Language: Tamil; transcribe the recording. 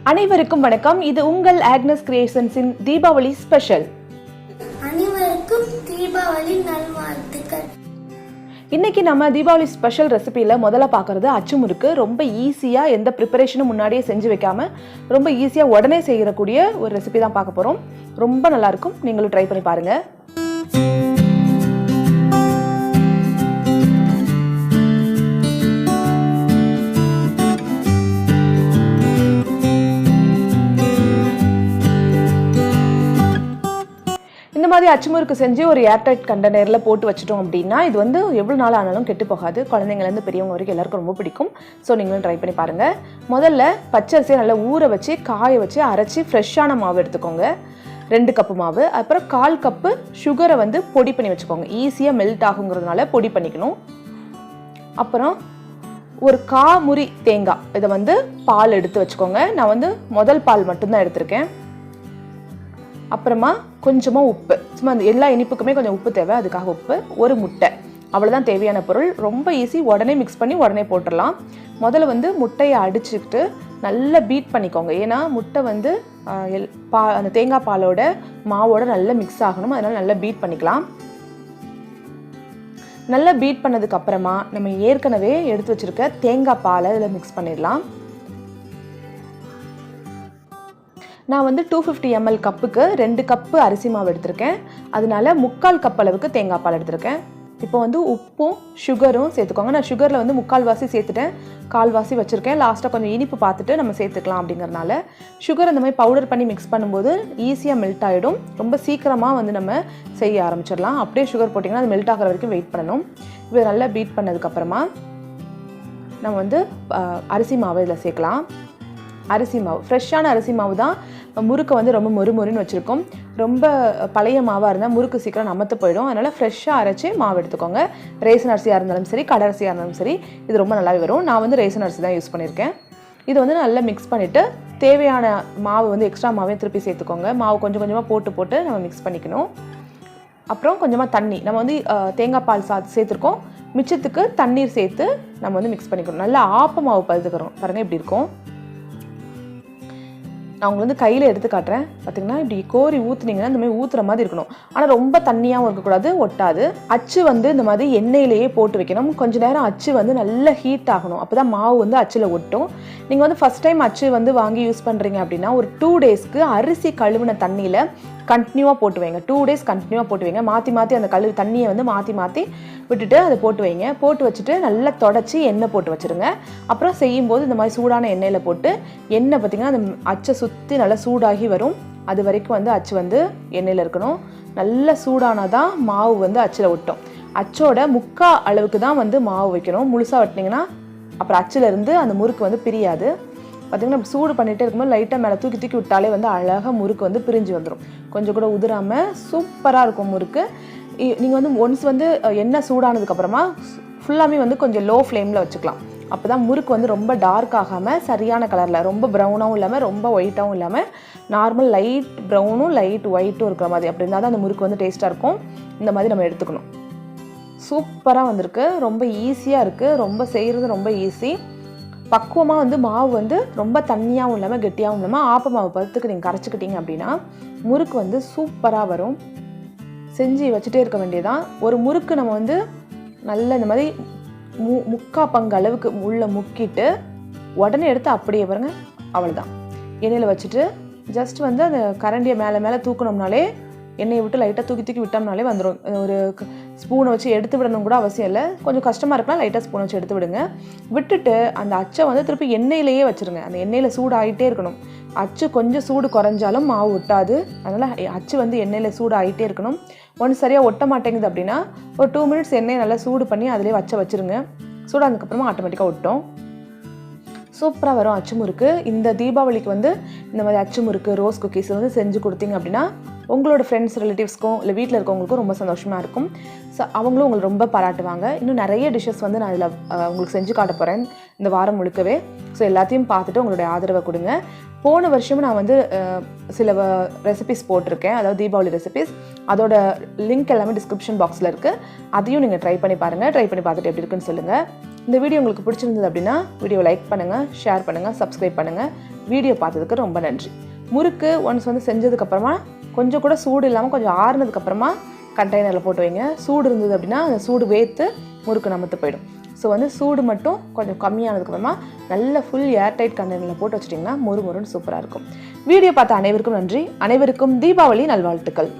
அனைவருக்கும் வணக்கம். இது உங்கள் ஆக்னஸ் கிரியேஷன்ஸின் தீபாவளி ஸ்பெஷல். அனைவருக்கும் தீபாவளி நல்வாழ்த்துக்கள். இன்னைக்கு நம்ம தீபாவளி ஸ்பெஷல் ரெசிபியில் முதல்ல பார்க்குறது அச்சு முறுக்கு. ரொம்ப ஈஸியாக, எந்த ப்ரிப்பரேஷனும் முன்னாடியே செஞ்சு வைக்காம ரொம்ப ஈஸியாக உடனே செய்யக்கூடிய ஒரு ரெசிபி தான் பார்க்க போகிறோம். ரொம்ப நல்லாயிருக்கும், நீங்களும் ட்ரை பண்ணி பாருங்கள். இந்த மாதிரி அச்சு முறுக்கு செஞ்சு ஒரு ஏர்டைட் கண்டெய்னரில் போட்டு வச்சிட்டோம் அப்படின்னா இது வந்து எவ்வளோ நாள் ஆனாலும் கெட்டு போகாது. குழந்தைங்கலேருந்து பெரியவங்க வரைக்கும் எல்லாருக்கும் ரொம்ப பிடிக்கும். ஸோ நீங்களும் ட்ரை பண்ணி பாருங்கள். முதல்ல பச்சரிசியை நல்லா ஊற வச்சு காய வச்சு அரைச்சி ஃப்ரெஷ்ஷான மாவு எடுத்துக்கோங்க. 2 கப்பு மாவு. அப்புறம் 1/4 கப்பு சுகரை வந்து பொடி பண்ணி வச்சுக்கோங்க. ஈஸியாக மெல்ட் ஆகுங்கிறதுனால பொடி பண்ணிக்கணும். அப்புறம் ஒரு 1/4 முறி தேங்காய், இதை வந்து பால் எடுத்து வச்சுக்கோங்க. நான் வந்து முதல் பால் மட்டும்தான் எடுத்திருக்கேன். அப்புறமா கொஞ்சமாக உப்பு, சும்மா அந்த எல்லா இனிப்புக்குமே கொஞ்சம் உப்பு தேவை, அதுக்காக உப்பு. ஒரு முட்டை, அவ்வளோதான் தேவையான பொருள். ரொம்ப ஈஸி, உடனே மிக்ஸ் பண்ணி உடனே போட்டுடலாம். முதல்ல வந்து முட்டையை அடிச்சுக்கிட்டு நல்லா பீட் பண்ணிக்கோங்க. ஏன்னா முட்டை வந்து அந்த தேங்காய் பாலோட மாவோட நல்லா மிக்ஸ் ஆகணும். அதனால் நல்லா பீட் பண்ணிக்கலாம். நல்லா பீட் பண்ணதுக்கு அப்புறமா நம்ம ஏற்கனவே எடுத்து வச்சுருக்க தேங்காய் பாலை இதில் மிக்ஸ் பண்ணிடலாம். நான் வந்து 250 ml கப்புக்கு 2 கப்பு அரிசி மாவு எடுத்திருக்கேன். அதனால 3/4 கப் அளவுக்கு தேங்காய் பால் எடுத்திருக்கேன். இப்போ வந்து உப்பும் சுகரும் சேர்த்துக்கோங்க. நான் சுகரில் வந்து 3/4 வாசி சேர்த்துட்டேன், 1/4 வாசி வச்சுருக்கேன். லாஸ்ட்டாக கொஞ்சம் இனிப்பு பார்த்துட்டு நம்ம சேர்த்துக்கலாம் அப்படிங்கிறனால சுகர் அந்த மாதிரி பவுடர் பண்ணி மிக்ஸ் பண்ணும்போது ஈஸியாக மெல்ட் ஆகிடும். ரொம்ப சீக்கிரமாக வந்து நம்ம செய்ய ஆரம்பிச்சிடலாம். அப்படியே சுகர் போட்டிங்கன்னா அது மெல்ட் ஆகிற வரைக்கும் வெயிட் பண்ணணும். இப்போ நல்லா பீட் பண்ணதுக்கப்புறமா நம்ம வந்து அரிசி மாவு இதில் சேர்க்கலாம். அரிசி மாவு, ஃப்ரெஷ்ஷான அரிசி மாவு தான் முறுக்கு வந்து ரொம்ப மொறுமொறுன்னு வச்சுருக்கோம். ரொம்ப பழைய மாவாக இருந்தால் முறுக்கு சீக்கிரம் நமத்து போயிடும். அதனால் ஃப்ரெஷ்ஷாக அரைச்சி மாவு எடுத்துக்கோங்க. ரேசன் அரிசியாக இருந்தாலும் சரி, கடை அரிசியாக இருந்தாலும் சரி, இது ரொம்ப நல்லாவே வரும். நான் வந்து ரேசன் அரிசி தான் யூஸ் பண்ணியிருக்கேன். இது வந்து நல்லா மிக்ஸ் பண்ணிவிட்டு தேவையான மாவு வந்து எக்ஸ்ட்ரா மாவையும் திருப்பி சேர்த்துக்கோங்க. மாவு கொஞ்சம் கொஞ்சமாக போட்டு நம்ம மிக்ஸ் பண்ணிக்கணும். அப்புறம் கொஞ்சமாக தண்ணி, நம்ம வந்து தேங்காய் பால் சேர்த்துருக்கோம், மிச்சத்துக்கு தண்ணீர் சேர்த்து நம்ம வந்து மிக்ஸ் பண்ணிக்கணும். நல்லா ஆப்ப மாவு பழுத்துக்கிறோம். பாருங்கள் இப்படி இருக்கும். நான் உங்களுக்கு வந்து கையில் எடுத்து காட்டுறேன். பார்த்திங்கன்னா இப்படி கோரி ஊற்றுனீங்கன்னா இந்த மாதிரி ஊற்றுற மாதிரி இருக்கணும். ஆனால் ரொம்ப தண்ணியாகவும் இருக்கக்கூடாது, ஒட்டாது. அச்சு வந்து இந்த மாதிரி எண்ணெயிலேயே போட்டு வைக்கணும். கொஞ்சம் நேரம் அச்சு வந்து நல்லா ஹீட் ஆகணும். அப்போ தான் மாவு வந்து அச்சில் ஒட்டும். நீங்கள் வந்து ஃபஸ்ட் டைம் அச்சு வந்து வாங்கி யூஸ் பண்ணுறீங்க அப்படின்னா ஒரு 2 டேஸ்க்கு அரிசி கழுவின தண்ணியில் கண்டினியூவாக போட்டு வைங்க. 2 டேஸ் கண்டினியூவாக போட்டு வைங்க. மாற்றி அந்த தண்ணியை வந்து மாற்றி விட்டுட்டு அதை போட்டு வைங்க. போட்டு வச்சுட்டு நல்லா தொடச்சி எண்ணெய் போட்டு வச்சுருங்க. அப்புறம் செய்யும்போது இந்த மாதிரி சூடான எண்ணெயில் போட்டு எண்ணெய் பார்த்திங்கன்னா அந்த அச்சை சுற்றி நல்லா சூடாகி வரும். அது வரைக்கும் வந்து அச்சு வந்து எண்ணெயில் இருக்கணும். நல்லா சூடானதான் மாவு வந்து அச்சில் ஒட்டும். அச்சோட 3/4 அளவுக்கு தான் வந்து மாவு வைக்கணும். முழுசாக வெட்டினீங்கன்னா அப்புறம் அச்சிலேருந்து அந்த முறுக்கு வந்து பிரியாது. பார்த்திங்கன்னா நம்ம சூடு பண்ணிகிட்டே இருக்கும்போது லைட்டாக மேலே தூக்கி விட்டாலே வந்து அழகாக முறுக்கு வந்து பிரிஞ்சு வந்துடும். கொஞ்சம் கூட உதிராமல் சூப்பராக இருக்கும் முறுக்கு. நீங்கள் வந்து ஒன்ஸ் வந்து எண்ணெய் சூடானதுக்கப்புறமா ஃபுல்லாமே வந்து கொஞ்சம் லோ ஃப்ளேமில் வச்சுக்கலாம். அப்போ தான் முறுக்கு வந்து ரொம்ப டார்க் ஆகாமல் சரியான கலரில், ரொம்ப ப்ரௌனாகவும் இல்லாமல் ரொம்ப ஒயிட்டாகவும் இல்லாமல் நார்மல் லைட் ப்ரௌனும் லைட் ஒயிட்டும் இருக்கிற மாதிரி, அப்படி இருந்தால் தான் அந்த முறுக்கு வந்து டேஸ்ட்டாக இருக்கும். இந்த மாதிரி நம்ம எடுத்துக்கணும். சூப்பராக வந்திருக்கு. ரொம்ப ஈஸியாக இருக்குது. ரொம்ப செய்கிறது ரொம்ப ஈஸி. பக்குவமாக வந்து மாவு வந்து ரொம்ப தண்ணியாகவும் இல்லாமல் கெட்டியாகவும் இல்லாமல் ஆப்ப மாவு பதத்துக்கு நீங்கள் கரைச்சிக்கிட்டீங்க அப்படின்னா முறுக்கு வந்து சூப்பராக வரும். செஞ்சு வச்சுட்டே இருக்க வேண்டியதான். ஒரு முறுக்கு நம்ம வந்து நல்ல இந்த மாதிரி 3/4 பங்கு அளவுக்கு உள்ள முக்கிட்டு உடனே எடுத்து அப்படியே பாருங்கள், அவ்வளோதான். எண்ணெயில் வச்சுட்டு ஜஸ்ட் வந்து அந்த கரண்டியை மேலே தூக்கணும்னாலே, எண்ணெயை விட்டு லைட்டாக தூக்கி விட்டோம்னாலே வந்துடும். ஒரு ஸ்பூனை வச்சு எடுத்து விடணும் கூட அவசியம் இல்லை. கொஞ்சம் கஷ்டமாக இருக்கலாம், லைட்டாக ஸ்பூனை வச்சு எடுத்து விடுங்க. விட்டுட்டு அந்த அச்சை வந்து திருப்பி எண்ணெயிலேயே வச்சுருங்க. அந்த எண்ணெயில் சூடாகிட்டே இருக்கணும். அச்சு கொஞ்சம் சூடு குறைஞ்சாலும் மாவு ஒட்டாது. அதனால் அச்சு வந்து எண்ணெயில் சூடாகிட்டே இருக்கணும். ஒன்று சரியாக ஒட்ட மாட்டேங்குது அப்படின்னா ஒரு 2 மினிட்ஸ் எண்ணெயை நல்லா சூடு பண்ணி அதிலே வச்சுருங்க. சூடானதுக்கப்புறமா ஆட்டோமேட்டிக்காக ஒட்டும். சூப்பராக வரும் அச்சு முறுக்கு. இந்த தீபாவளிக்கு வந்து இந்த மாதிரி அச்சு முறுக்கு, ரோஸ் குக்கீஸ் வந்து செஞ்சு கொடுத்தீங்க அப்படின்னா உங்களோட ஃப்ரெண்ட்ஸ் ரிலேட்டிவ்ஸ்க்கும் இல்லை வீட்டில் இருக்கவங்களுக்கும் ரொம்ப சந்தோஷமாக இருக்கும். ஸோ அவங்களும் உங்களுக்கு ரொம்ப பாராட்டுவாங்க. இன்னும் நிறைய டிஷ்ஷஸ் வந்து நான் இதில் உங்களுக்கு செஞ்சு காட்ட போகிறேன் இந்த வாரம் முழுக்கவே. ஸோ எல்லாத்தையும் பார்த்துட்டு உங்களுடைய ஆதரவை கொடுங்க. போன வருஷமும் நான் வந்து சில ரெசிபிஸ் போட்டிருக்கேன், அதாவது தீபாவளி ரெசிபிஸ். அதோட லிங்க் எல்லாமே டிஸ்கிரிப்ஷன் பாக்ஸில் இருக்குது. அதையும் நீங்கள் ட்ரை பண்ணி பாருங்கள். ட்ரை பண்ணி பார்த்துட்டு எப்படி இருக்குன்னு சொல்லுங்கள். இந்த வீடியோ உங்களுக்கு பிடிச்சிருந்தது அப்படின்னா வீடியோ லைக் பண்ணுங்கள், ஷேர் பண்ணுங்கள், சப்ஸ்கிரைப் பண்ணுங்கள். வீடியோ பார்த்ததுக்கு ரொம்ப நன்றி. முறுக்கு ஒன்ஸ் வந்து செஞ்சதுக்கப்புறமா கொஞ்சம் கூட சூடு இல்லாமல் கொஞ்சம் ஆறுனதுக்கப்புறமா கண்டெய்னரில் போட்டு வைங்க. சூடு இருந்தது அப்படின்னா அந்த சூடு வேர்த்து முறுக்கு நமத்து போயிடும். ஸோ வந்து சூடு மட்டும் கொஞ்சம் கம்மியானதுக்கப்புறமா நல்ல ஃபுல் ஏர்டைட் கண்டெய்னரில் போட்டு வச்சிட்டிங்கன்னா மொறு மொறுன்னு சூப்பராக இருக்கும். வீடியோ பார்த்த அனைவருக்கும் நன்றி. அனைவருக்கும் தீபாவளி நல்வாழ்த்துக்கள்.